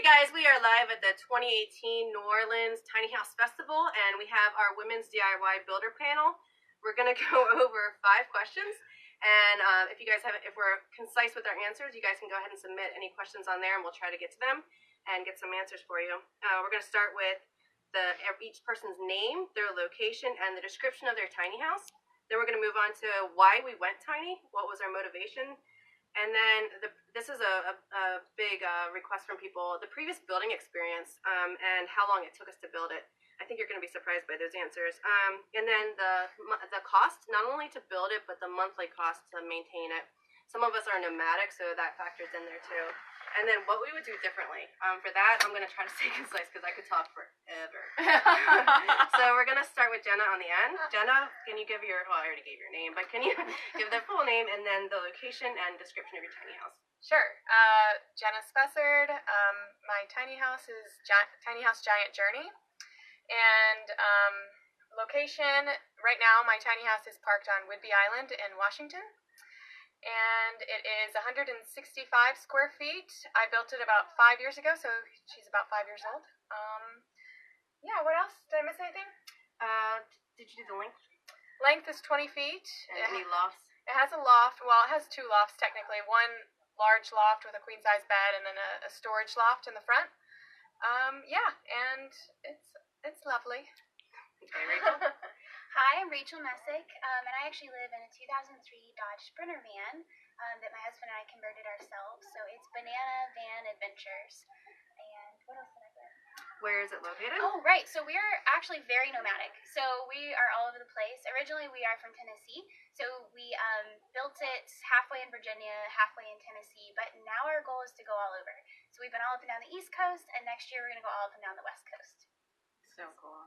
Hey guys, we are live at the 2018 New Orleans Tiny House Festival, and we have our Women's DIY Builder panel. We're going to go over 5 questions, and if we're concise with our answers, you guys can go ahead and submit any questions on there, and we'll try to get to them and get some answers for you. We're going to start with each person's name, their location, and the description of their tiny house. Then we're going to move on to why we went tiny, what was our motivation. And then this is a big request from people, the previous building experience and how long it took us to build it. I think you're going to be surprised by those answers. And then the cost, not only to build it, but the monthly cost to maintain it. Some of us are nomadic, so that factors in there too. And then what we would do differently. For that, I'm going to try to stay concise because I could talk forever. So we're going to start with Jenna on the end. Jenna, can you give well, I already gave your name, but can you give the full name and then the location and description of your tiny house? Sure. Jenna Spessard. My tiny house is Tiny House Giant Journey. And location, right now my tiny house is parked on Whidbey Island in Washington. And it is 165 square feet. I built it about 5 years ago, so she's about 5 years old. Yeah, what else? Did I miss anything? Did you do the length? Length is 20 feet. And any lofts? It has a loft. Well, it has 2 lofts technically. One large loft with a queen-size bed, and then a storage loft in the front. Yeah, and it's lovely. Okay, Rachel? Hi, I'm Rachel Messick, and I actually live in a 2003 Dodge Sprinter van that my husband and I converted ourselves. So it's Banana Van Adventures. And what else did I get? Where is it located? Oh, right. So we're actually very nomadic. So we are all over the place. Originally, we are from Tennessee. So we built it halfway in Virginia, halfway in Tennessee. But now our goal is to go all over. So we've been all up and down the East Coast, and next year we're going to go all up and down the West Coast. So cool.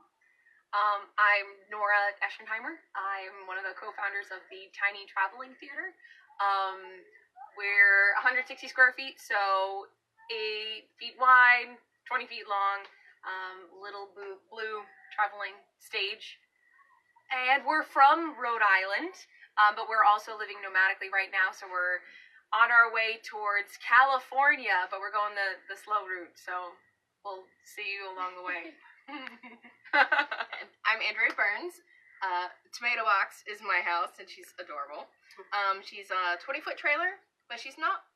I'm Nora Eschenheimer. I'm one of the co-founders of the Tiny Traveling Theater. We're 160 square feet, so 8 feet wide, 20 feet long, little blue traveling stage. And we're from Rhode Island, but we're also living nomadically right now, so we're on our way towards California, but we're going the slow route, so we'll see you along the way. I'm Andrea Burns. Tomato Box is my house, and she's adorable. She's a 20-foot trailer, but she's not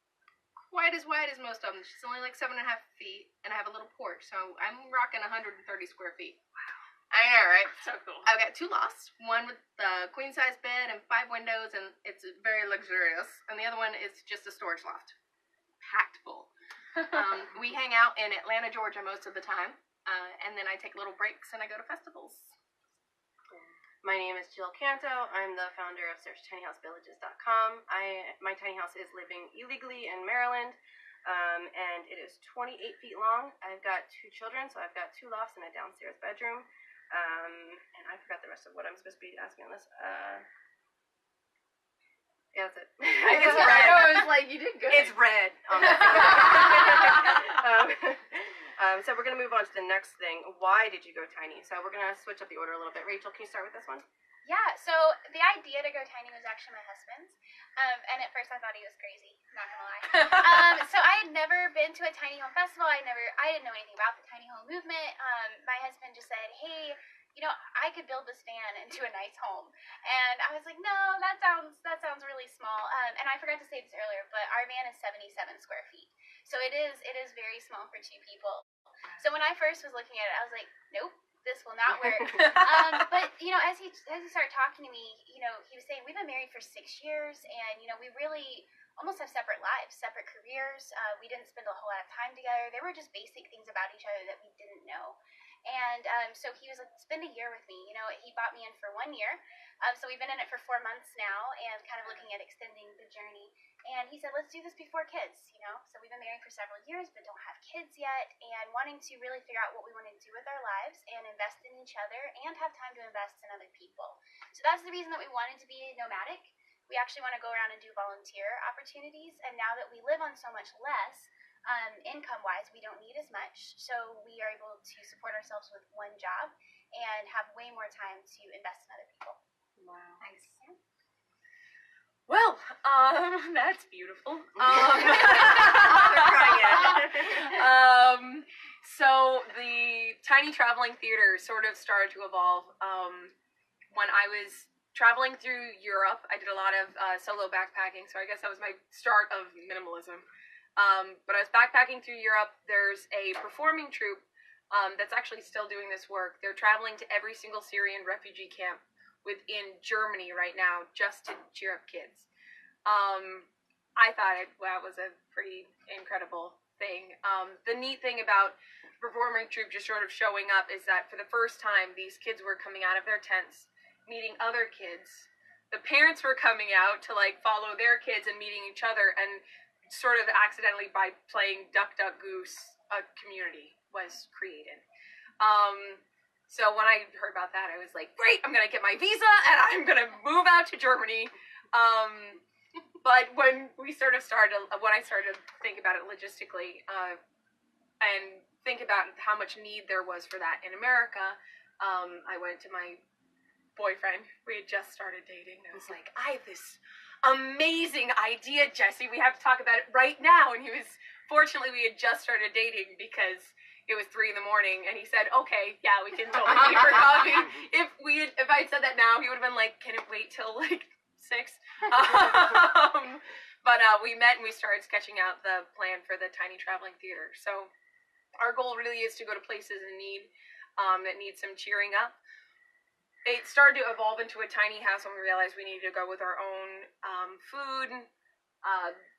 quite as wide as most of them. She's only like 7.5 feet, and I have a little porch, so I'm rocking 130 square feet. Wow. I know, right? So cool. I've got 2 lofts, one with the queen-size bed and 5 windows, and it's very luxurious. And the other one is just a storage loft, packed full. We hang out in Atlanta, Georgia most of the time. And then I take little breaks and I go to festivals. My name is Jill Canto. I'm the founder of SearchTinyHouseVillages.com. My tiny house is living illegally in Maryland, and it is 28 feet long. I've got 2 children, so I've got 2 lofts and a downstairs bedroom. And I forgot the rest of what I'm supposed to be asking on this. Yeah, that's it. It's red. I was like, you did good. It's red. So we're going to move on to the next thing. Why did you go tiny? So we're going to switch up the order a little bit. Rachel, can you start with this one? Yeah, so the idea to go tiny was actually my husband's. And at first I thought he was crazy, not gonna lie. So I had never been to a tiny home festival. I didn't know anything about the tiny home movement. My husband just said, hey, you know, I could build this van into a nice home. And I was like, no, that sounds really small. And I forgot to say this earlier, but our van is 77 square feet. So it is very small for 2 people. So when I first was looking at it, I was like, nope, this will not work. But, you know, as he started talking to me, you know, he was saying, we've been married for 6 years, and, you know, we really almost have separate lives, separate careers. We didn't spend a whole lot of time together. There were just basic things about each other that we didn't know. And so he was like, spend a year with me. You know, he bought me in for 1 year. So we've been in it for 4 months now and kind of looking at extending the journey. And he said, let's do this before kids, you know. So we've been married for several years but don't have kids yet, and wanting to really figure out what we want to do with our lives and invest in each other and have time to invest in other people. So that's the reason that we wanted to be nomadic. We actually want to go around and do volunteer opportunities. And now that we live on so much less, income-wise, we don't need as much. So we are able to support ourselves with 1 job and have way more time to invest in other people. Wow. Nice. Yeah. Well, that's beautiful. tiny traveling theater sort of started to evolve when I was traveling through Europe. I did a lot of solo backpacking, so I guess that was my start of minimalism. But I was backpacking through Europe. There's a performing troupe that's actually still doing this work. They're traveling to every single Syrian refugee camp within Germany right now just to cheer up kids. I thought that was a pretty incredible thing. The neat thing about performing troupe just sort of showing up is that for the first time, these kids were coming out of their tents, meeting other kids. The parents were coming out to like follow their kids and meeting each other, and sort of accidentally by playing Duck Duck Goose, a community was created. So when I heard about that, I was like, great, I'm gonna get my visa and I'm gonna move out to Germany. But when I started to think about it logistically, and think about how much need there was for that in America, I went to my boyfriend. We had just started dating. I was like, I have this amazing idea, Jesse. We have to talk about it right now. And fortunately, we had just started dating because it was 3 a.m. and he said, okay, yeah, we can totally meet for coffee. If I had said that now, he would have been like, can it wait till like 6? But we met and we started sketching out the plan for the tiny traveling theater. So our goal really is to go to places in need that need some cheering up. It started to evolve into a tiny house when we realized we needed to go with our own food,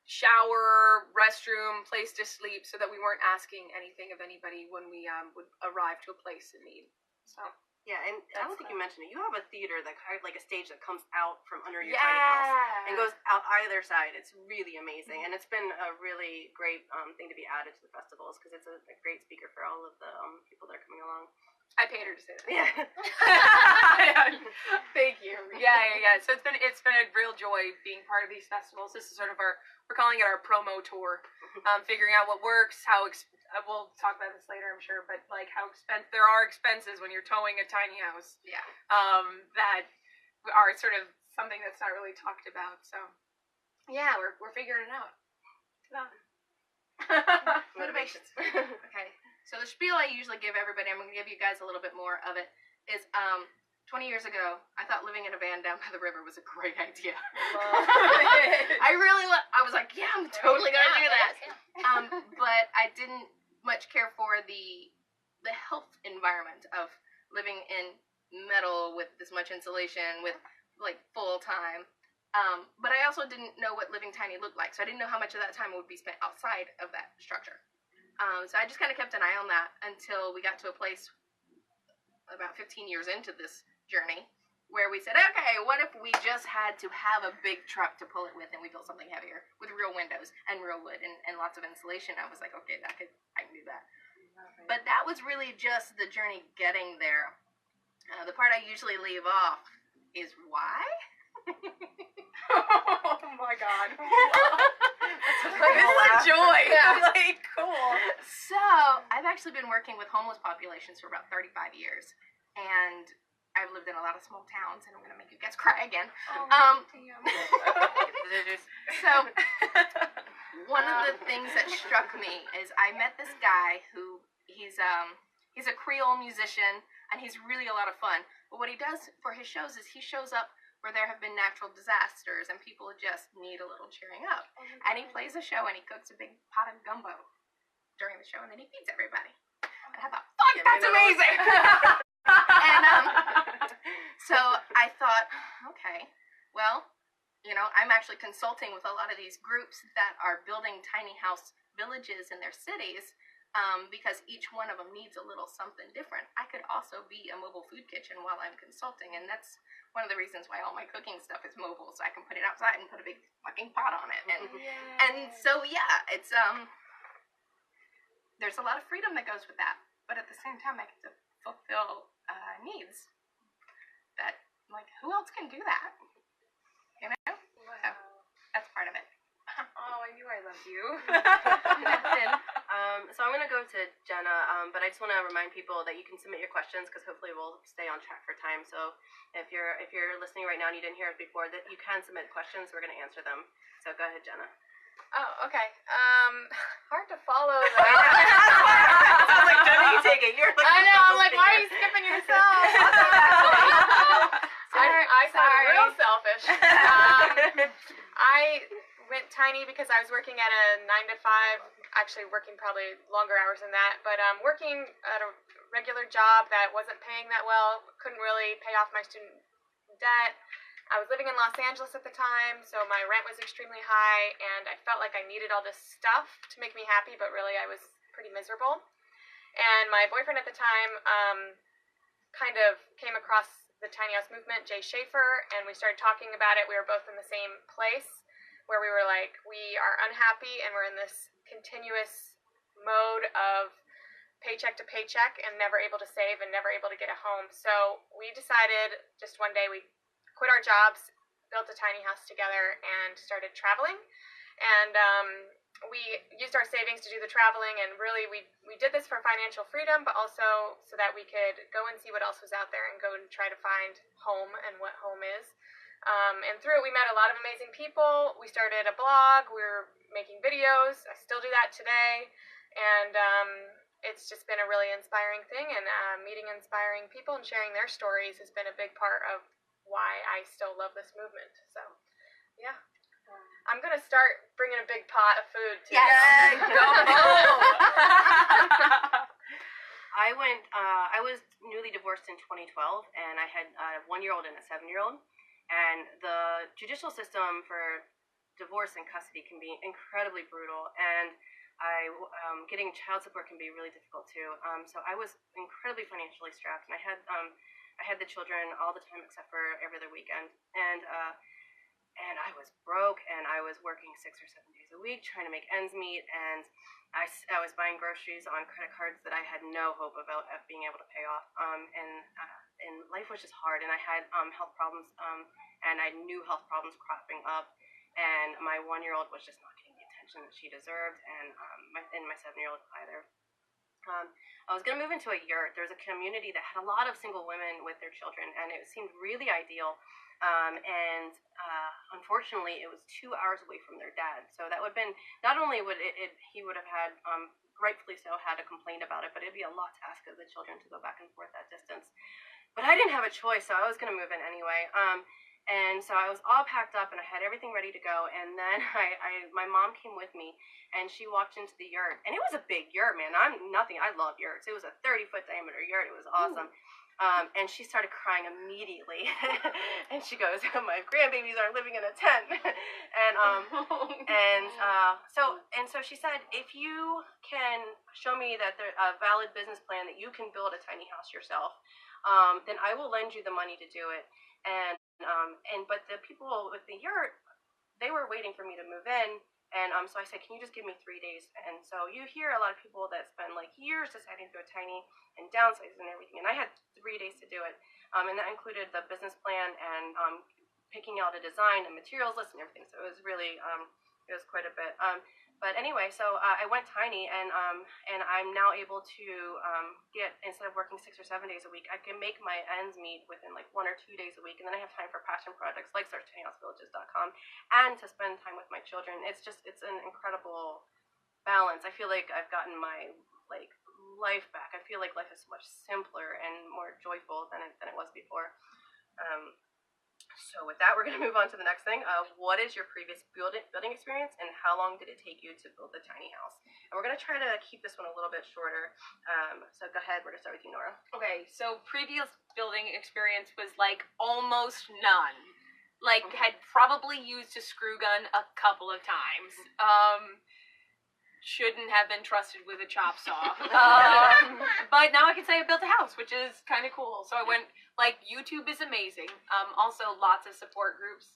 shower, restroom, place to sleep, so that we weren't asking anything of anybody when we would arrive to a place in need. So. Yeah, and I don't think you mentioned it. You have a theater that kind of like a stage that comes out from under your tiny house and goes out either side. It's really amazing, and it's been a really great thing to be added to the festivals because it's a great speaker for all of the people that are coming along. I paid her to say that. Yeah. Thank you. Yeah. So it's been a real joy being part of these festivals. This is sort of we're calling it our promo tour, figuring out what works, we'll talk about this later, I'm sure, but like there are expenses when you're towing a tiny house. Yeah. That are sort of something that's not really talked about. So yeah, we're figuring it out. Motivations. Okay. So the spiel I usually give everybody, I'm going to give you guys a little bit more of it, is 20 years ago, I thought living in a van down by the river was a great idea. I was like, yeah, I'm totally going to do that. But I didn't much care for the health environment of living in metal with this much insulation, with like full time. But I also didn't know what living tiny looked like, so I didn't know how much of that time would be spent outside of that structure. So I just kind of kept an eye on that until we got to a place about 15 years into this journey where we said, okay, what if we just had to have a big truck to pull it with, and we built something heavier with real windows and real wood and lots of insulation. I was like, okay, I can do that. But that was really just the journey getting there. The part I usually leave off is why. Oh my god. This is a joy. Yeah. Like, cool. So, I've actually been working with homeless populations for about 35 years. And I've lived in a lot of small towns, and I'm going to make you guys cry again. So, one of the things that struck me is I met this guy who, he's a Creole musician, and he's really a lot of fun. But what he does for his shows is he shows up where there have been natural disasters and people just need a little cheering up. And he plays a show and he cooks a big pot of gumbo during the show and then he feeds everybody. And I thought, fuck, that's amazing! And so I thought, okay, well, I'm actually consulting with a lot of these groups that are building tiny house villages in their cities because each one of them needs a little something different. I could also be a mobile food kitchen while I'm consulting, and that's one of the reasons why all my cooking stuff is mobile, so I can put it outside and put a big fucking pot on it. And so, yeah, it's, there's a lot of freedom that goes with that, but at the same time, I get to fulfill needs that, like, who else can do that? You know? So, that's part of it. Oh, I knew I loved you. So I'm going to go to Jenna, but I just want to remind people that you can submit your questions because hopefully we'll stay on track for time. So if you're listening right now and you didn't hear it before, that you can submit questions. We're going to answer them. So go ahead, Jenna. Oh, okay. Hard to follow that. I was like, Jenna, you take it. You're like, I know. I'm tiny because I was working at a 9 to 5, actually working probably longer hours than that, but working at a regular job that wasn't paying that well, couldn't really pay off my student debt. I was living in Los Angeles at the time, so my rent was extremely high, and I felt like I needed all this stuff to make me happy, but really I was pretty miserable. And my boyfriend at the time kind of came across the tiny house movement, Jay Schaefer, and we started talking about it. We were both in the same place where we were like, we are unhappy and we're in this continuous mode of paycheck to paycheck and never able to save and never able to get a home. So we decided just one day we quit our jobs, built a tiny house together, and started traveling. And we used our savings to do the traveling, and really we did this for financial freedom, but also so that we could go and see what else was out there and go and try to find home and what home is. And through it, we met a lot of amazing people. We started a blog. We were making videos. I still do that today. And it's just been a really inspiring thing. And meeting inspiring people and sharing their stories has been a big part of why I still love this movement. So, yeah. I'm going to start bringing a big pot of food to Yes. go home. I was newly divorced in 2012, and I had a 1-year-old and a 7-year-old. And the judicial system for divorce and custody can be incredibly brutal, and getting child support can be really difficult too. So I was incredibly financially strapped, and I had the children all the time except for every other weekend, and I was broke, and I was working 6 or 7 days a week trying to make ends meet, and I was buying groceries on credit cards that I had no hope of being able to pay off, and life was just hard, and I had health problems, and I knew health problems cropping up, and my 1-year-old was just not getting the attention that she deserved, and my 7-year-old either. I was going to move into a yurt. There's a community that had a lot of single women with their children, and it seemed really ideal. Unfortunately, it was 2 hours away from their dad. So that would have been, not only would he would have had, rightfully so, had a complaint about it, but it'd be a lot to ask of the children to go back and forth that distance. But I didn't have a choice, so I was going to move in anyway. And so I was all packed up, and I had everything ready to go. And then my mom came with me, and she walked into the yurt. And it was a big yurt, man. I love yurts. It was a 30-foot diameter yurt. It was awesome. And she started crying immediately. And she goes, my grandbabies are living in a tent. So she said, if you can show me that there's a valid business plan that you can build a tiny house yourself, then I will lend you the money to do it. But the people with the yurt, they were waiting for me to move in. And so I said, can you just give me 3 days? And so you hear a lot of people that spend like years deciding to go tiny and downsize and everything. And I had 3 days to do it. And that included the business plan and picking out a design and materials list and everything. So it was really, it was quite a bit. But anyway, so I went tiny, and I'm now able to get, instead of working 6 or 7 days a week, I can make my ends meet within like 1 or 2 days a week, and then I have time for passion projects like SearchTinyHouseVillages.com and to spend time with my children. It's an incredible balance. I feel like I've gotten my life back. I feel like life is much simpler and more joyful than it was before. So with that, we're going to move on to the next thing. What is your previous building experience, and how long did it take you to build the tiny house? And we're going to try to keep this one a little bit shorter. So go ahead. We're going to start with you, Nora. Okay, so previous building experience was like almost none. Like, had probably used a screw gun a couple of times. Shouldn't have been trusted with a chop saw. But now I can say I built a house, which is kind of cool. So I went, YouTube is amazing. Also, lots of support groups.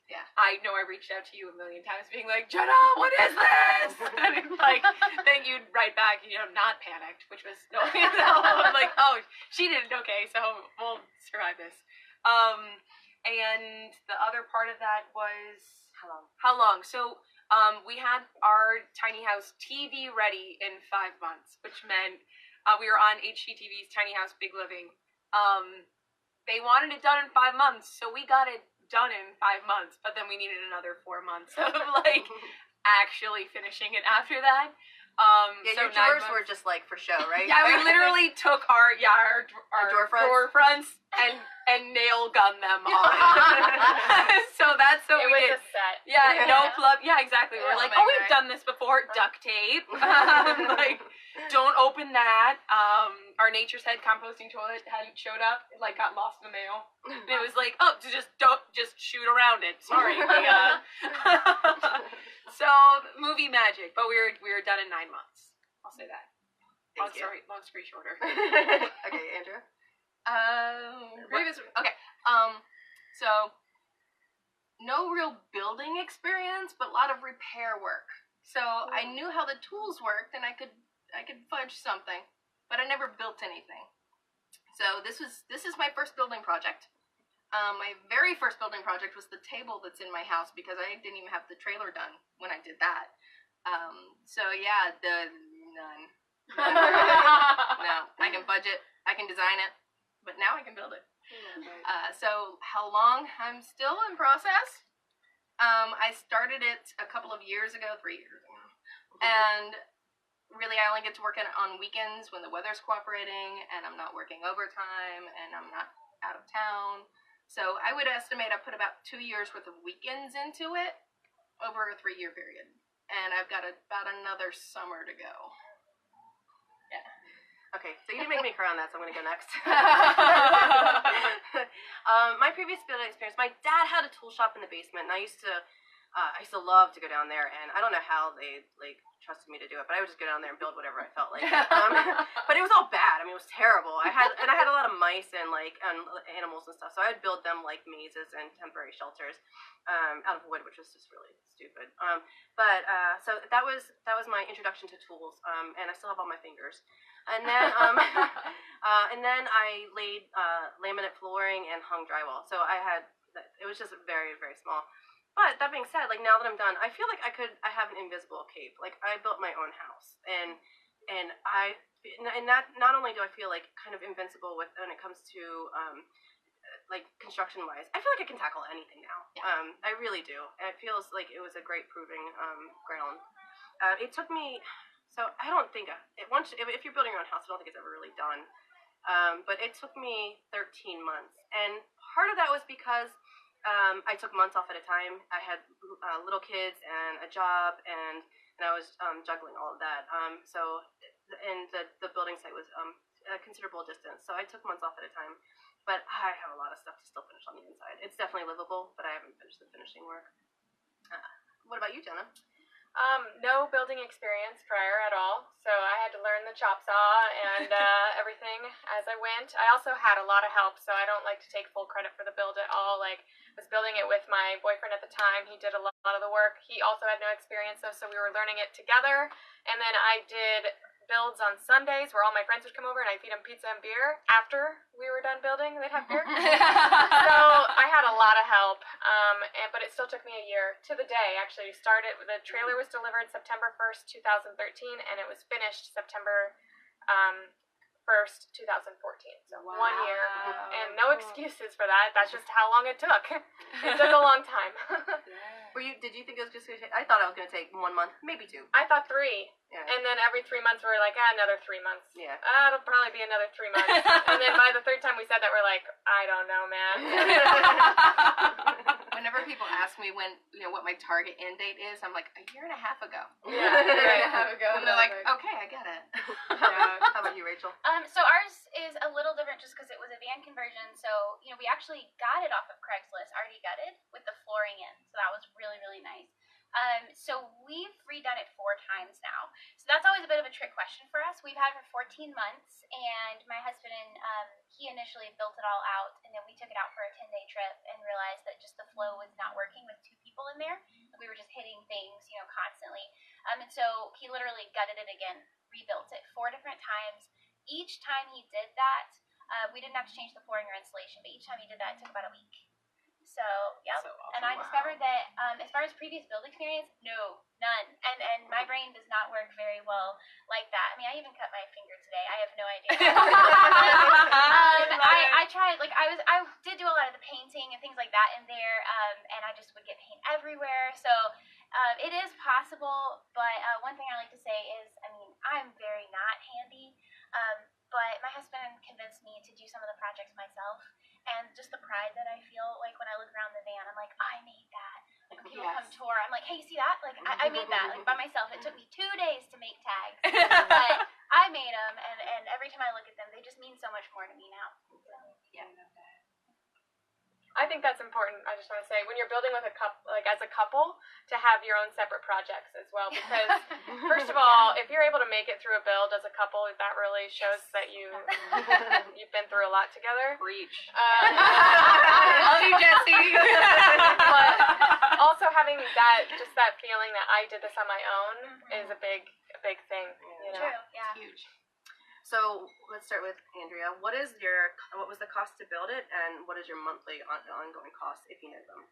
Yeah. I know I reached out to you a million times being like, Jenna, what is this? And it's like, then you'd write back, not panicked, which was, no, I'm like, oh, she didn't, okay, so we'll survive this. And the other part of that was, how long? So, we had our tiny house TV ready in 5 months, which meant we were on HGTV's Tiny House Big Living. They wanted it done in 5 months, so we got it done in 5 months, but then we needed another 4 months of actually finishing it after that. Yeah, so your 9 drawers months. were just like for show, right? Yeah, we literally took our drawer fronts and nail gun them on. So that's what It we was did. a set. Yeah, no plug. Yeah, exactly. We're Yeah, like, my oh, we've guy. done this before. Duct tape. Like, don't open that. Our Nature's Head composting toilet hadn't showed up. It like got lost in the mail. And it was like, oh, just shoot around it. Sorry. So movie magic, but we were done in 9 months. I'll say that. Long story shorter. Okay, Andrew. Okay. So no real building experience, but a lot of repair work. So I knew how the tools worked, and I could fudge something, but I never built anything. So this is my first building project. My very first building project was the table that's in my house because I didn't even have the trailer done when I did that. So yeah, none. No, I can budget, I can design it, but now I can build it. So how long? I'm still in process. I started it a couple of years ago, 3 years ago, and really I only get to work on weekends when the weather's cooperating and I'm not working overtime and I'm not out of town. So I would estimate I put about 2 years worth of weekends into it over a 3-year period. And I've got about another summer to go. Yeah. Okay, so you didn't make me cry on that, so I'm going to go next. My previous building experience, my dad had a tool shop in the basement, and I used to love to go down there, and I don't know how they, like, trusted me to do it, but I would just go down there and build whatever I felt like. But it was all bad. I mean, it was terrible. I had a lot of mice and, like, animals and stuff, so I would build them, like, mazes and temporary shelters out of wood, which was just really stupid. So that was my introduction to tools, and I still have all my fingers. And then I laid laminate flooring and hung drywall. So it was just very, very small. But that being said, like, now that I'm done, I feel like I have an invisible cape. Like, I built my own house, and not only do I feel like kind of invincible when it comes to like construction wise, I feel like I can tackle anything now. Yeah. I really do. It feels like it was a great proving ground. It took me. So I don't think if you're building your own house, I don't think it's ever really done. But it took me 13 months, and part of that was because I took months off at a time. I had little kids and a job, and I was juggling all of that. And the building site was a considerable distance, so I took months off at a time. But I have a lot of stuff to still finish on the inside. It's definitely livable, but I haven't finished the finishing work. What about you, Jenna? No building experience prior at all, so I had to learn the chop saw and everything as I went. I also had a lot of help, so I don't like to take full credit for the build at all. Like, I was building it with my boyfriend at the time. He did a lot of the work. He also had no experience, though, so we were learning it together. And then I did builds on Sundays where all my friends would come over and I'd feed them pizza and beer after we were done building. They'd have beer. So I had a lot of help, but it still took me a year to the day actually. The trailer was delivered September 1st, 2013, and it was finished September 1st, 2014. So Wow. 1 year, and no excuses for that. That's just how long it took. It took a long time. Did you think it was just going to take? I thought it was going to take 1 month, maybe 2. I thought 3. Yeah. And then every 3 months we were like, another 3 months. Yeah. It'll probably be another 3 months. And then by the third time we said that, we're like, I don't know, man. Whenever people ask me what my target end date is, I'm like, a year and a half ago. Yeah, a year and a half ago. And they're like, okay, I get it. Yeah. How about you, Rachel? So ours is a little different just because it was a van conversion. So, we actually got it off of Craigslist, already gutted, with the flooring in. So that was really, really nice. So we've redone it 4 times now. So that's always a bit of a trick question for us. We've had it for 14 months, and my husband, he initially built it all out, and then we took it out for a 10-day trip and realized that just the flow was not working with 2 people in there. We were just hitting things, constantly. And so he literally gutted it again, rebuilt it 4 different times. Each time he did that, we didn't have to change the flooring or insulation, but each time he did that, it took about a week. So, yep. So awesome. And I discovered that as far as previous build experience, no, none. And my brain does not work very well like that. I mean, I even cut my finger today. I have no idea. I tried, like, I did do a lot of the painting and things like that in there, and I just would get paint everywhere. So It is possible, but one thing I like to say is, I mean, I'm very not handy, but my husband convinced me to do some of the projects myself, and just the pride that I feel, like, when I look around the van, I'm like, I made that. Like, when people come tour, I'm like, hey, see that? Like, I made that, like, by myself. It took me 2 days to make tags, but I made them, and every time I look at them, they just mean so much more to me now. So, Yeah. I think that's important. I just want to say, when you're building with a couple, like as a couple, to have your own separate projects as well. Because first of all, if you're able to make it through a build as a couple, that really shows that you've been through a lot together. Preach. Love you, Jesse. But also having that feeling that I did this on my own is a big thing. You know? true, yeah. Huge. So let's start with Andrea. What was the cost to build it, and what is your monthly ongoing cost if you know them?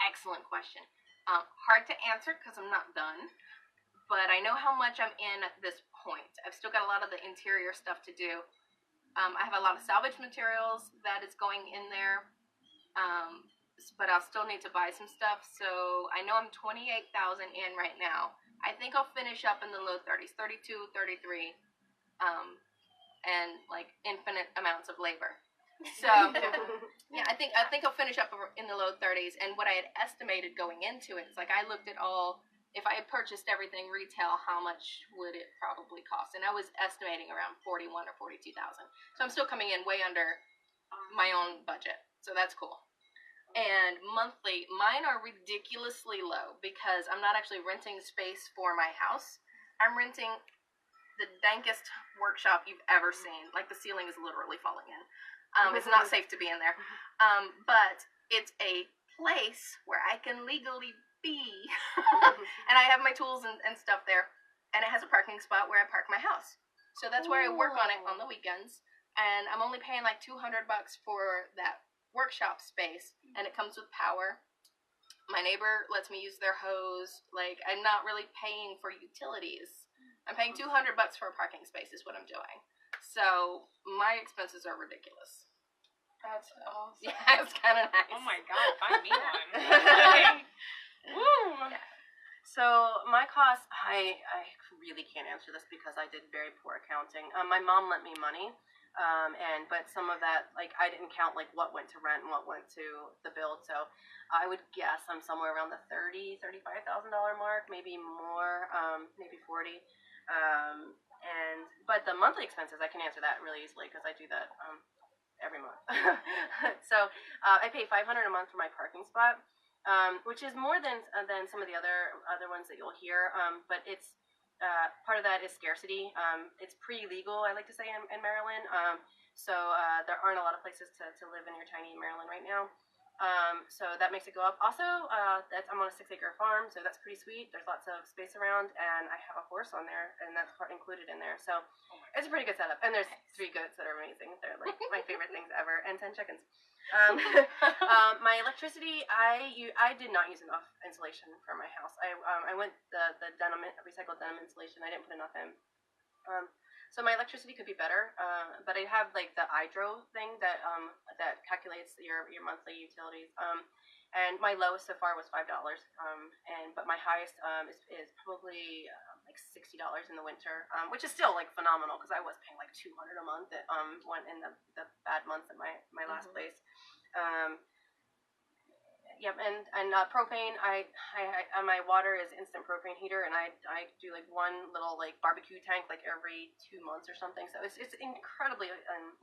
Excellent question. Hard to answer because I'm not done, but I know how much I'm in at this point. I've still got a lot of the interior stuff to do. I have a lot of salvage materials that is going in there, but I'll still need to buy some stuff. So I know I'm 28,000 in right now. I think I'll finish up in the low 30s, 32, 33. And like infinite amounts of labor. So yeah, I think I'll finish up in the low 30s. And what I had estimated going into it is, like, I looked at if I had purchased everything retail, how much would it probably cost? And I was estimating around 41 or 42,000. So I'm still coming in way under my own budget. So that's cool. And monthly, mine are ridiculously low because I'm not actually renting space for my house. I'm renting the dankest workshop you've ever seen. Like, the ceiling is literally falling in. It's not safe to be in there. But it's a place where I can legally be. And I have my tools and stuff there. And it has a parking spot where I park my house. So that's where I work on it on the weekends. And I'm only paying like $200 for that workshop space. And it comes with power. My neighbor lets me use their hose. Like, I'm not really paying for utilities. I'm paying $200 for a parking space is what I'm doing. So my expenses are ridiculous. That's awesome. Yeah, it's kind of nice. Oh my God, find me one. Woo! Yeah. So my costs, I really can't answer this because I did very poor accounting. My mom lent me money, but some of that, like, I didn't count like what went to rent and what went to the build. So I would guess I'm somewhere around the $35,000 mark, maybe more, maybe 40. But the monthly expenses, I can answer that really easily because I do that every month. So I pay $500 a month for my parking spot, which is more than some of the other ones that you'll hear. But it's part of that is scarcity. It's pretty legal, I like to say, in Maryland. So there aren't a lot of places to live in your tiny Maryland right now. So that makes it go up. Also, I'm on a 6-acre farm, so that's pretty sweet. There's lots of space around, and I have a horse on there, and that's included in there. So it's a pretty good setup. And there's 3 goats that are amazing. They're like my favorite things ever, and 10 chickens. My electricity, I did not use enough insulation for my house. I went the denim, recycled denim insulation. I didn't put enough in. So my electricity could be better, but I have like the hydro thing that calculates your monthly utilities. And my lowest so far was $5. But my highest is probably like $60 in the winter, which is still like phenomenal because I was paying like $200 a month when in the bad months at my last place. Yep, and propane. I my water is instant propane heater, and I do like one little like barbecue tank like every 2 months or something. So it's incredibly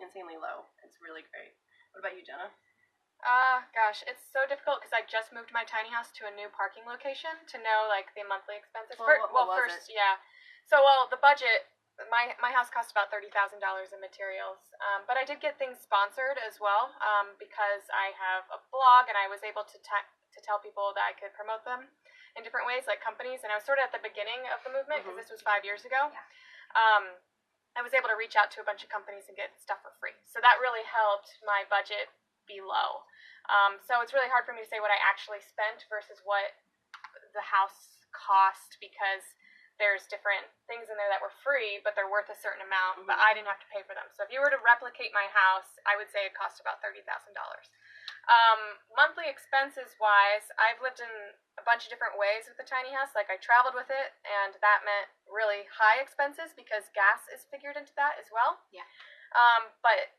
insanely low. It's really great. What about you, Jenna? Gosh, it's so difficult because I just moved my tiny house to a new parking location to know like the monthly expenses. What was it? Yeah. So the budget. My house cost about $30,000 in materials, but I did get things sponsored as well because I have a blog and I was able to tell people that I could promote them in different ways, like companies. And I was sort of at the beginning of the movement because this was 5 years ago. Yeah. I was able to reach out to a bunch of companies and get stuff for free, so that really helped my budget be low. So it's really hard for me to say what I actually spent versus what the house cost because there's different things in there that were free, but they're worth a certain amount, but I didn't have to pay for them. So if you were to replicate my house, I would say it cost about $30,000. Monthly expenses wise, I've lived in a bunch of different ways with the tiny house. Like I traveled with it, and that meant really high expenses because gas is figured into that as well. Yeah. But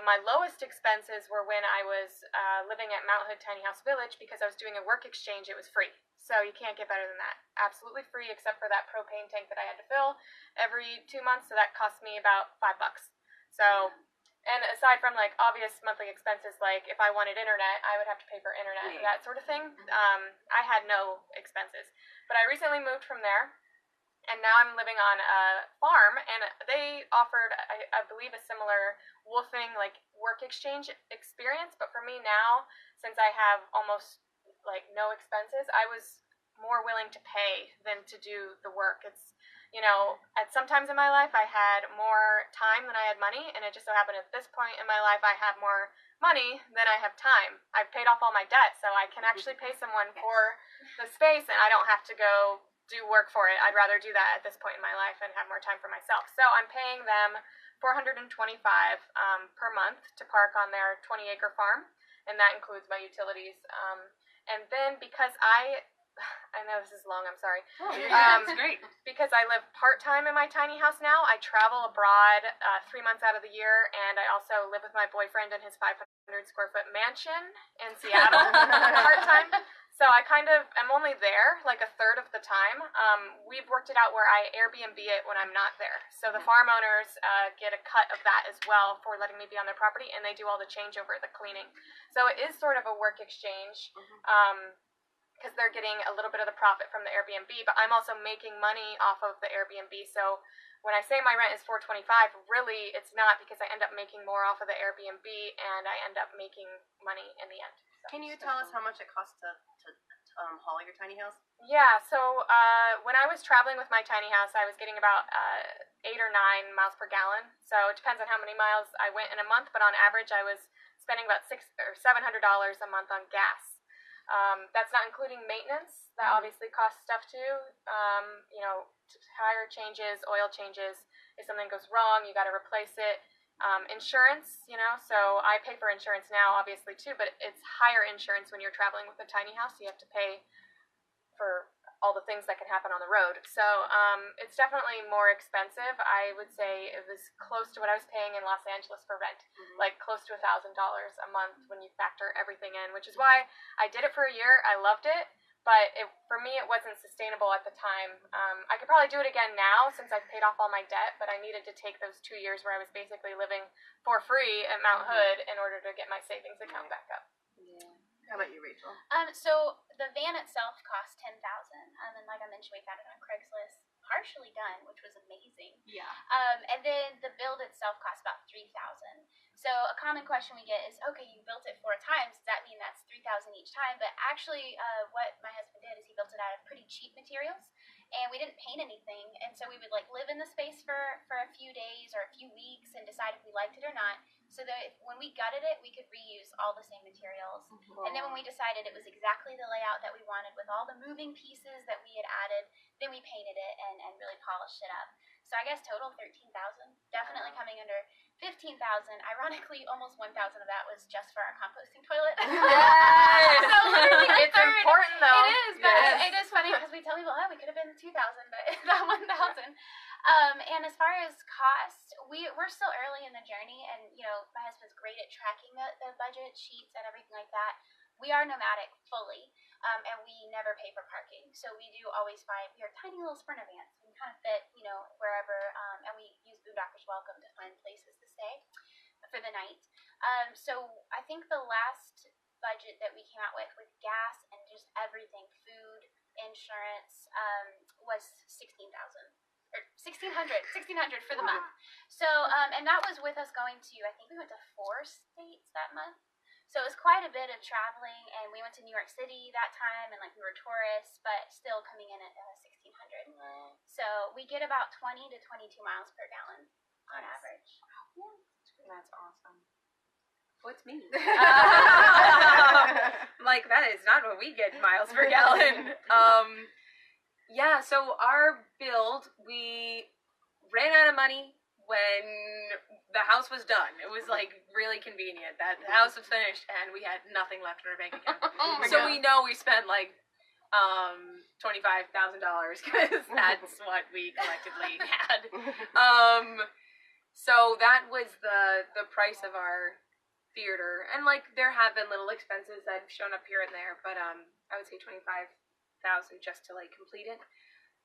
my lowest expenses were when I was living at Mount Hood Tiny House Village because I was doing a work exchange. It was free. So you can't get better than that. Absolutely free, except for that propane tank that I had to fill every 2 months. So that cost me about $5. So, and aside from like obvious monthly expenses, like if I wanted internet, I would have to pay for internet, that sort of thing. I had no expenses. But I recently moved from there, and now I'm living on a farm, and they offered, I believe, a similar woofing like work exchange experience. But for me now, since I have almost like no expenses, I was more willing to pay than to do the work. It's, at some times in my life I had more time than I had money, and it just so happened at this point in my life I have more money than I have time. I've paid off all my debt, so I can actually pay someone for the space, and I don't have to go do work for it. I'd rather do that at this point in my life and have more time for myself. So I'm paying them $425 per month to park on their 20-acre farm, and that includes my utilities. And then because I know this is long, I'm sorry. That's great. Because I live part-time in my tiny house now, I travel abroad 3 months out of the year, and I also live with my boyfriend in his 500-square-foot mansion in Seattle part-time. So I kind of am only there like a third of the time. We've worked it out where I Airbnb it when I'm not there. So the farm owners get a cut of that as well for letting me be on their property, and they do all the changeover, the cleaning. So it is sort of a work exchange because they're getting a little bit of the profit from the Airbnb, but I'm also making money off of the Airbnb. So when I say my rent is $425, really it's not, because I end up making more off of the Airbnb and I end up making money in the end. Can you tell us how much it costs to haul your tiny house? Yeah, so when I was traveling with my tiny house, I was getting about 8 or 9 miles per gallon. So it depends on how many miles I went in a month, but on average I was spending about $600 or $700 a month on gas. That's not including maintenance. That obviously costs stuff too. Tire changes, oil changes. If something goes wrong, you got to replace it. Insurance, so I pay for insurance now, obviously, too, but it's higher insurance when you're traveling with a tiny house. You have to pay for all the things that can happen on the road. So it's definitely more expensive. I would say it was close to what I was paying in Los Angeles for rent, like close to $1,000 a month when you factor everything in, which is why I did it for a year. I loved it. But for me, it wasn't sustainable at the time. I could probably do it again now since I've paid off all my debt, but I needed to take those 2 years where I was basically living for free at Mount Hood in order to get my savings account back up. Yeah. How about you, Rachel? So the van itself cost $10,000, and like I mentioned, we found it on Craigslist, partially done, which was amazing. Yeah. And then the build itself cost about $3,000. So a common question we get is, okay, you built it 4 times. Does that mean that's $3,000 each time? But actually, what my husband did is he built it out of pretty cheap materials, and we didn't paint anything. And so we would like live in the space for a few days or a few weeks and decide if we liked it or not. So that when we gutted it, we could reuse all the same materials. And then when we decided it was exactly the layout that we wanted with all the moving pieces that we had added, then we painted it and really polished it up. So I guess total $13,000, definitely coming under $15,000. Ironically, almost $1,000 of that was just for our composting toilet. Yes! So literally a It's third. important though. It is, but Yes. it is funny because we tell people, oh, we could have been 2,000, but that 1,000. And as far as cost, we're still early in the journey, and my husband's great at tracking the budget sheets and everything like that. We are nomadic fully, and we never pay for parking. So we do always find, we are tiny little sprinter vans. We can kind of fit, wherever, and we use Boondockers Welcome to find places to stay for the night. So I think the last budget that we came out with gas and just everything, food, insurance, was $16,000. Or $1,600 for the month. So, and that was with us going to, I think we went to 4 states that month. So it was quite a bit of traveling, and we went to New York City that time, and we were tourists, but still coming in at $1,600. Wow. So we get about 20 to 22 miles per gallon on average. That's awesome. What's me? Like, that is not what we get in miles per gallon. Yeah, so our build, we ran out of money when the house was done. It was like really convenient that the house was finished and we had nothing left in our bank account. Oh my So God. we know we spent like $25,000 because that's what we collectively had. So that was the price of our theater, and like there have been little expenses that have shown up here and there, but I would say 25,000 just to like complete it.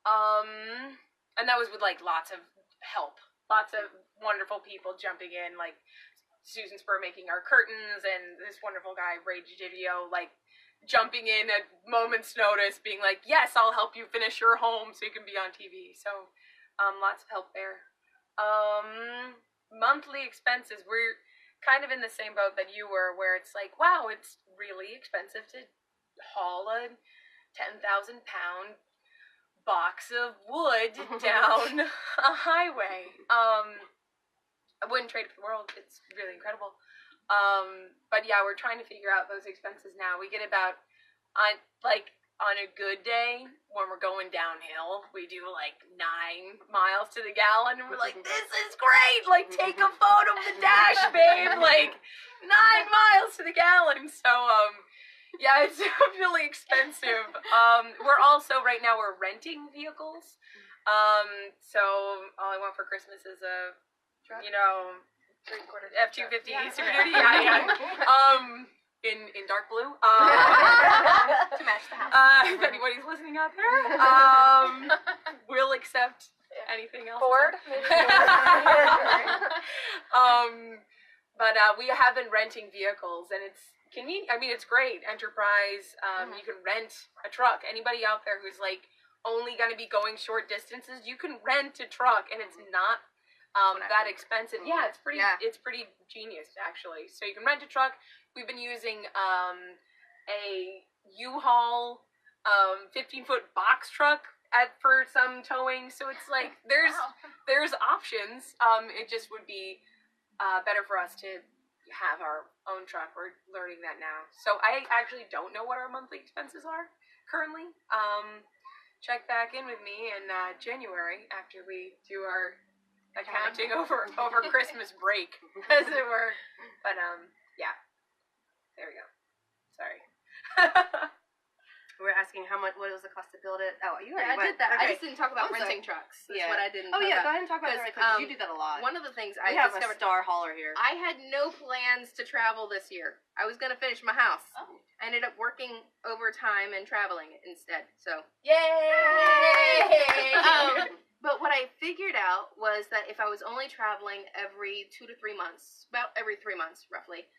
And that was with like lots of help, lots of wonderful people jumping in, like Susan Spur making our curtains, and this wonderful guy Ray Givio like jumping in at moment's notice, being like, yes, I'll help you finish your home so you can be on TV. So lots of help there. Monthly expenses, we're kind of in the same boat that you were, where it's like, wow, it's really expensive to haul a 10,000-pound box of wood down a highway. I wouldn't trade it for the world. It's really incredible. But yeah, we're trying to figure out those expenses now. We get about, on a good day, when we're going downhill, we do like 9 miles to the gallon, and we're like, this is great! Like, take a photo of the dash, babe! Like, 9 miles to the gallon! So, yeah, it's really expensive. We're also, right now, we're renting vehicles. So all I want for Christmas is a, Truck? you know, F-250 Yeah. Super Duty. Yeah. In dark blue. To match the house. If anybody's listening out there, we'll accept anything else. Ford? But we have been renting vehicles, and it's convenient. I mean, it's great. Enterprise. You can rent a truck. Anybody out there who's like only going to be going short distances, you can rent a truck, and it's not that expensive. Yeah, it's pretty. Yeah. It's pretty genius, actually. So you can rent a truck. We've been using a U-Haul 15-foot box truck for some towing. So it's like there's options. It just would be better for us to have our own truck. We're learning that now. So I actually don't know what our monthly expenses are currently. Check back in with me in January after we do our accounting over Christmas break, as it were. But yeah, there we go. Sorry. We're asking what was the cost to build it? Oh, you Yeah, already I did that. Okay. I just didn't talk about I'm renting sorry. trucks. That's what I didn't Oh talk yeah, about. go ahead and talk about that because you do that a lot. One of the things We I have discovered, a star hauler here. I had no plans to travel this year. I was going to finish my house. Oh. I ended up working overtime and traveling instead. So, Yay! But what I figured out was that if I was only traveling every 2 to 3 months, about every 3 months roughly,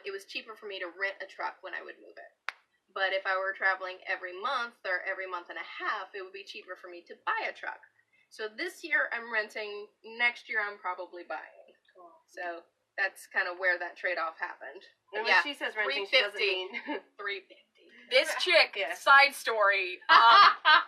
it was cheaper for me to rent a truck when I would move it. But if I were traveling every month or every month and a half, it would be cheaper for me to buy a truck. So this year I'm renting, next year I'm probably buying. Cool. So that's kind of where that trade-off happened. And when Yeah, she says renting, she doesn't mean $350. This chick, Yeah. side story,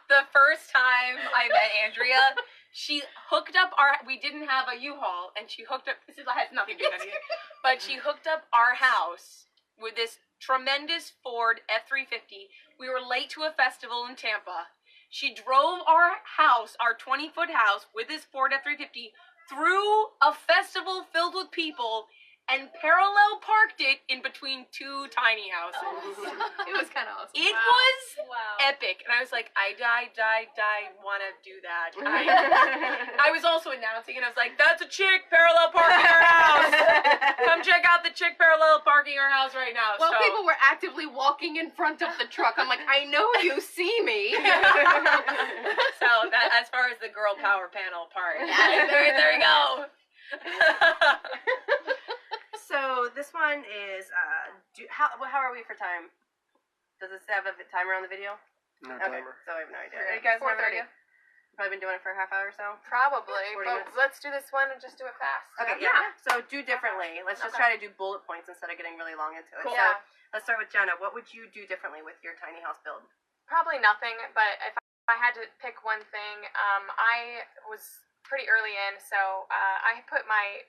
the first time I met Andrea, she hooked up we didn't have a U-Haul, and she hooked up, this has nothing to do with anything, but she hooked up our house with this tremendous Ford F-350. We were late to a festival in Tampa. She drove our house, our 20-foot house, with this Ford F-350 through a festival filled with people and parallel parked it in between 2 tiny houses. It was kind of awesome. It was Wow. epic. And I was like, I want to do that. I was also announcing, and I was like, that's a chick parallel parking her house. Come check out the chick parallel parking her house right now. Well, so. people were actively walking in front of the truck. I'm like, I know you see me. So that, as far as the girl power panel part, there you go. So this one is how are we for time? Does this have a timer on the video? No Okay, timer. so I have no idea. Are you guys have an 4:30. idea? Probably been doing it for a half hour or so. Probably, 40 but minutes. let's do this one and just do it fast. Okay, yeah. So do differently. Let's just try to do bullet points instead of getting really long into it. Cool. So Yeah. let's start with Jenna. What would you do differently with your tiny house build? Probably nothing, but if I had to pick one thing, I was pretty early in, so I put my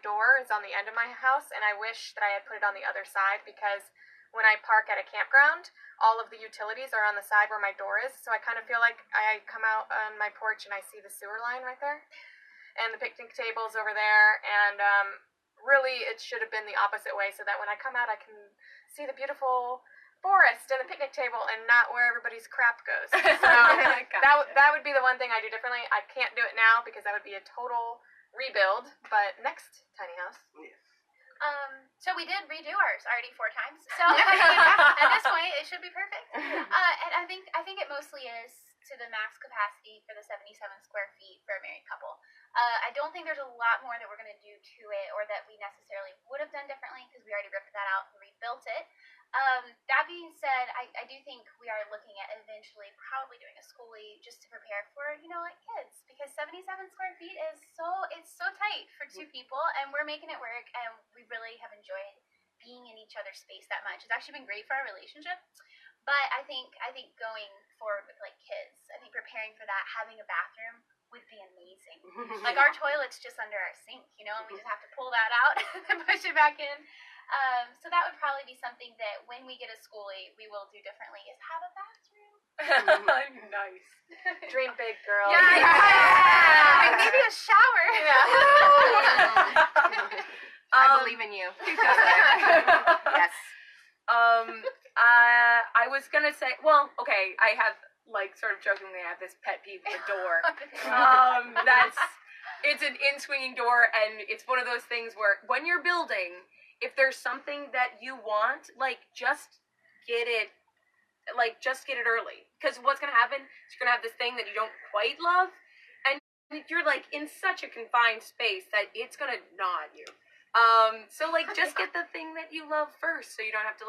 door is on the end of my house, and I wish that I had put it on the other side, because when I park at a campground, all of the utilities are on the side where my door is, so I kind of feel like I come out on my porch and I see the sewer line right there. and the picnic tables over there, and really it should have been the opposite way, so that when I come out I can see the beautiful forest and the picnic table and not where everybody's crap goes. So that would be the one thing I do differently. I can't do it now because that would be a total rebuild, but next tiny house. So we did redo ours already 4 times. So at this point, it should be perfect. And I think it mostly is to the max capacity for the 77 square feet for a married couple. I don't think there's a lot more that we're going to do to it or that we necessarily would have done differently because we already ripped that out and rebuilt it. That being said, I do think we are looking at eventually probably doing a schoolie just to prepare for, like kids, because 77 square feet is it's so tight for 2 people, and we're making it work, and we really have enjoyed being in each other's space that much. It's actually been great for our relationship, but I think going forward with like kids, I think preparing for that, having a bathroom would be amazing. Like our toilet's just under our sink, and we just have to pull that out and push it back in. So that would probably be something that when we get a schoolie, we will do differently, is have a bathroom. Nice. Dream big, girl. Yeah. Maybe a shower. I believe in you. Yes. I was gonna say, well, okay, I have, like, sort of jokingly, I have this pet peeve with the door. It's an in-swinging door, and it's one of those things where when you're building, if there's something that you want, just get it early. Because what's going to happen is you're going to have this thing that you don't quite love, and you're, in such a confined space that it's going to gnaw at you. So, just get the thing that you love first, so you don't have to,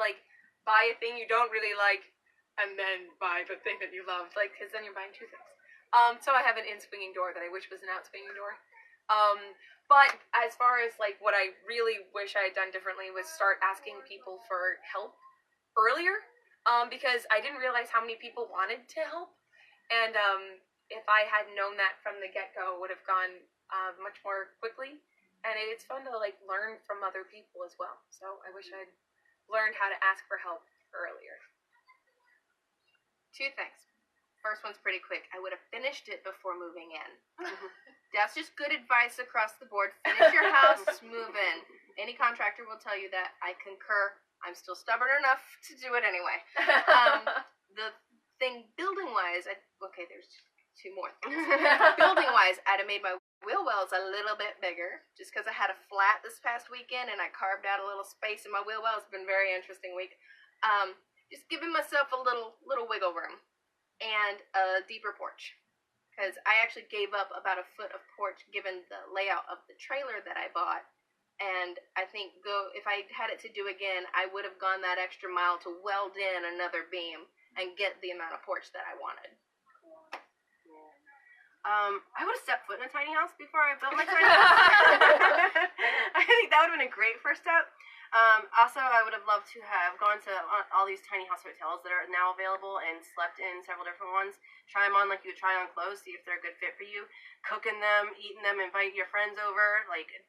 buy a thing you don't really like, and then buy the thing that you love, because then you're buying 2 things. So I have an in-swinging door that I wish was an out-swinging door. But as far as, what I really wish I had done differently was start asking people for help earlier, because I didn't realize how many people wanted to help, and if I had known that from the get-go, it would have gone much more quickly, and it's fun to, learn from other people as well, so I wish I'd learned how to ask for help earlier. 2 things. First one's pretty quick. I would have finished it before moving in. That's just good advice across the board. Finish your house, move in. Any contractor will tell you that. I concur. I'm still stubborn enough to do it anyway. The thing building-wise, there's 2 more things. Building-wise, I'd have made my wheel wells a little bit bigger, just because I had a flat this past weekend, and I carved out a little space in my wheel well. It's been a very interesting week. Just giving myself a little wiggle room. And a deeper porch, because I actually gave up about a foot of porch given the layout of the trailer that I bought, and I think if I had it to do again, I would have gone that extra mile to weld in another beam and get the amount of porch that I wanted. I would have stepped foot in a tiny house before I built my tiny house. I think that would have been a great first step. Also, I would have loved to have gone to all these tiny house hotels that are now available and slept in several different ones. Try them on like you would try on clothes, see if they're a good fit for you. Cooking them, eating them, invite your friends over,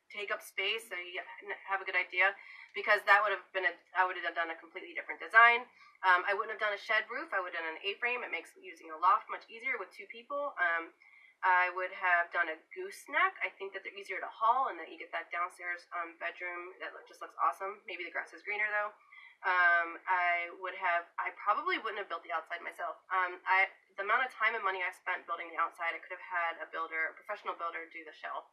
take up space so you have a good idea. Because that would have been I would have done a completely different design. I wouldn't have done a shed roof. I would have done an A-frame. It makes using a loft much easier with 2 people. I would have done a gooseneck. I think that they're easier to haul and that you get that downstairs bedroom that just looks awesome. Maybe the grass is greener though. I probably wouldn't have built the outside myself. The amount of time and money I spent building the outside, I could have had a professional builder do the shell.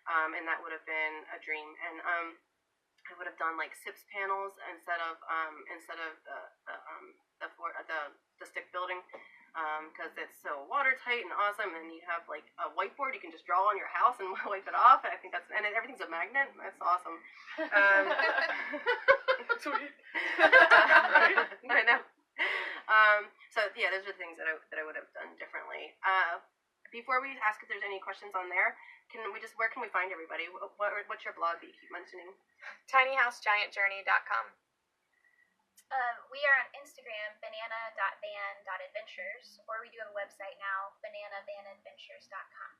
And that would have been a dream. And I would have done SIPS panels instead of the stick building. Because it's so watertight and awesome, and you have a whiteboard you can just draw on your house and wipe it off. I think and everything's a magnet. That's awesome. Sweet. I know. So yeah, those are things that I would have done differently. Before we ask if there's any questions on there, where can we find everybody? What's your blog that you keep mentioning? tinyhousegiantjourney.com. We are on Instagram, banana.van.adventures, or we do have a website now, bananavanadventures.com.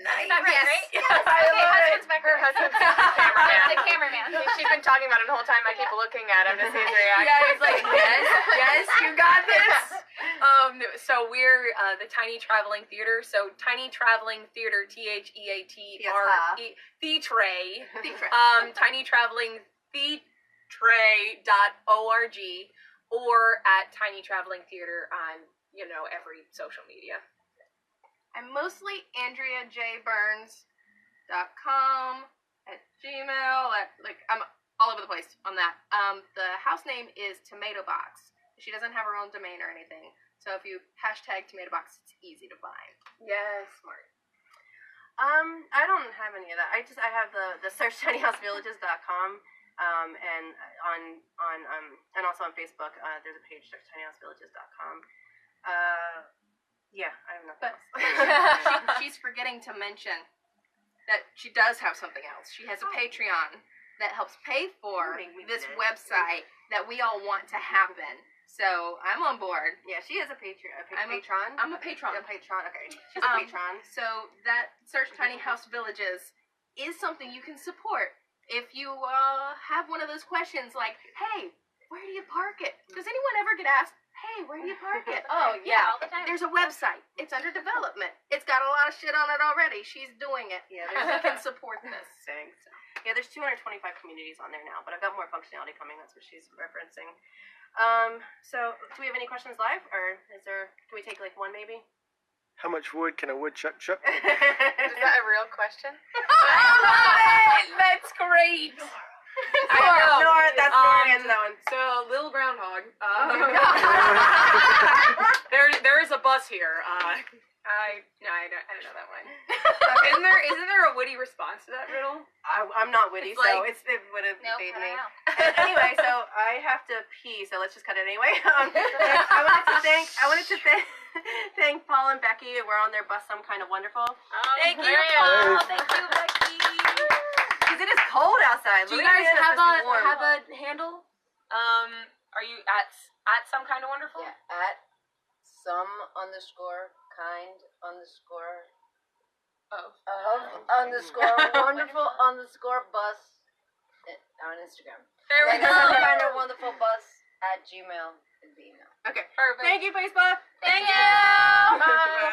Nice. Right? Yes, I love it. Her husband's cameraman. The cameraman. She's been talking about it the whole time. I keep looking at him to see his reaction. Yeah, he's like, yes, you got this. So we're the Tiny Traveling Theater. So Tiny Traveling Theater, THEATRE, Theatre. Tiny Traveling Theatre.org, or at Tiny Traveling Theater on every social media. I'm mostly AndreaJBurns.com at Gmail. I'm all over the place on that. The house name is Tomato Box. She doesn't have her own domain or anything. So if you hashtag Tomato Box, it's easy to find. Yes, smart. I don't have any of that. I have the search tinyhousevillages.com, and and also on Facebook, there's a page search tinyhousevillages.com. Yeah, I have nothing else. She's forgetting to mention that she does have something else. She has a Patreon that helps pay for this website that we all want to happen. So I'm on board. Yeah, she is a patron. I'm a patron. A patron. Okay, she's a patron. So that Search Tiny House Villages is something you can support. If you have one of those questions like, hey, where do you park it? Does anyone ever get asked, hey, where do you park it? Oh, yeah. All the time. There's a website. It's under development. It's got a lot of shit on it already. She's doing it. Yeah, you can support this. Thanks. Yeah, there's 225 communities on there now, but I've got more functionality coming. That's what she's referencing. So do we have any questions live, or can we take like one maybe? How much wood can a woodchuck chuck? Is that a real question? I love it! That's great! Nora, that's Nora answer that one. So, Little Groundhog. There is a bus here. I don't know that one. Isn't there a witty response to that riddle? I'm not witty, It's like- so it would have made me. I don't know. Anyway, so I have to pee, so let's just cut it anyway. I wanted to thank Paul and Becky. We're on their bus, Some Kind of Wonderful. Thank you, great. Paul. Thank you, Becky. Because it is cold outside. Do you Louisiana guys is supposed to be warm. have a handle? Are you at Some Kind of Wonderful? Yeah, at some underscore kind underscore of underscore wonderful underscore bus on Instagram. There we And go. some kind of wonderful bus at Gmail is the email. Okay. Perfect. Thank you, Facebook. Thank you. Bye.